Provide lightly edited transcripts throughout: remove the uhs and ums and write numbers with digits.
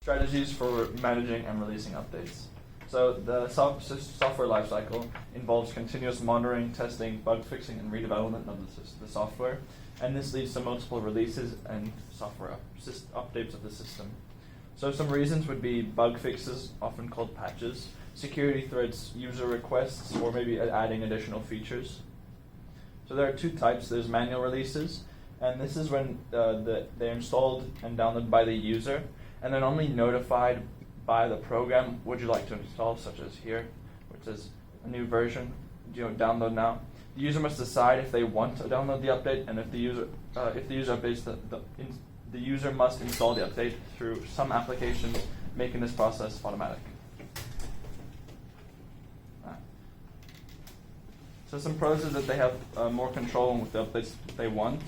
Strategies for managing and releasing updates. So the software lifecycle involves continuous monitoring, testing, bug fixing, and redevelopment of the software, and this leads to multiple releases and software updates of the system. So some reasons would be bug fixes, often called patches, security threats, user requests, or maybe adding additional features. So there are two types. There's manual releases, and this is when they're installed and downloaded by the user, and then only notified by the program, would you like to install, such as here, which is a new version, download now. The user must decide if they want to download the update, and if the user updates, the user must install the update through some applications, making this process automatic. So some pros is that they have more control with the updates they want,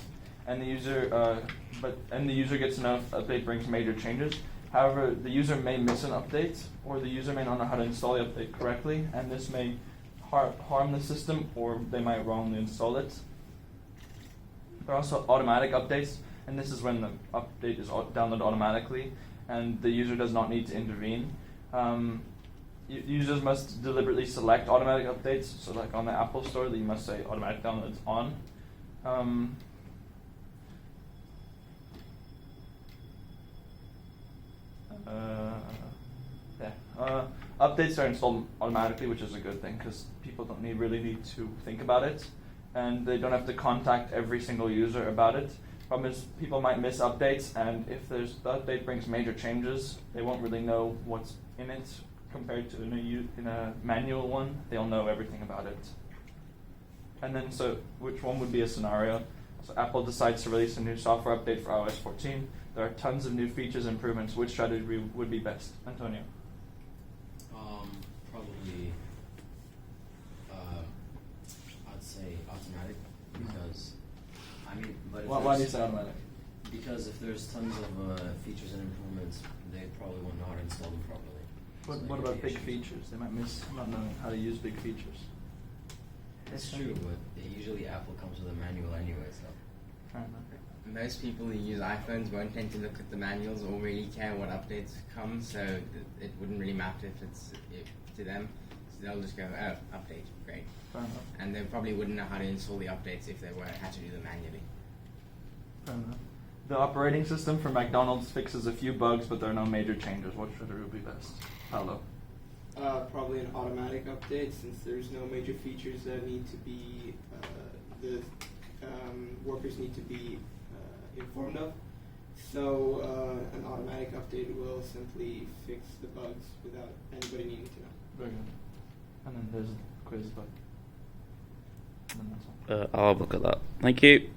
and the user gets to know if the update brings major changes. However, the user may miss an update, or the user may not know how to install the update correctly, and this may harm the system, or they might wrongly install it. There are also automatic updates, and this is when the update is downloaded automatically, and the user does not need to intervene. Users must deliberately select automatic updates, so like on the Apple Store, you must say automatic downloads on. Updates are installed automatically, which is a good thing because people don't really need to think about it, and they don't have to contact every single user about it. Problem is, people might miss updates, and if the update brings major changes, they won't really know what's in it compared to in a manual one. They'll know everything about it. And then, so which one would be a scenario? So Apple decides to release a new software update for iOS 14. There are tons of new features and improvements. Which strategy would be best? Antonio? Probably, I'd say automatic because, Why do you say automatic? Because if there's tons of features and improvements, they probably won't know how to install them properly. What about big features? They might miss not knowing how to use big features. It's true, but usually Apple comes with a manual anyway, so. Fair enough. Most people who use iPhones won't tend to look at the manuals or really care what updates come, so it wouldn't really matter if it's to them. So they'll just go, oh, update, great. Fair enough. And they probably wouldn't know how to install the updates if they had to do them manually. Fair enough. The operating system for McDonald's fixes a few bugs, but there are no major changes. What strategy would be best? Paolo? Probably an automatic update, since there's no major features that need to be, the workers need to be informed of. So an automatic update will simply fix the bugs without anybody needing to know. Very good. And then there's the quiz, but... And then that's all. I'll look at that. Thank you.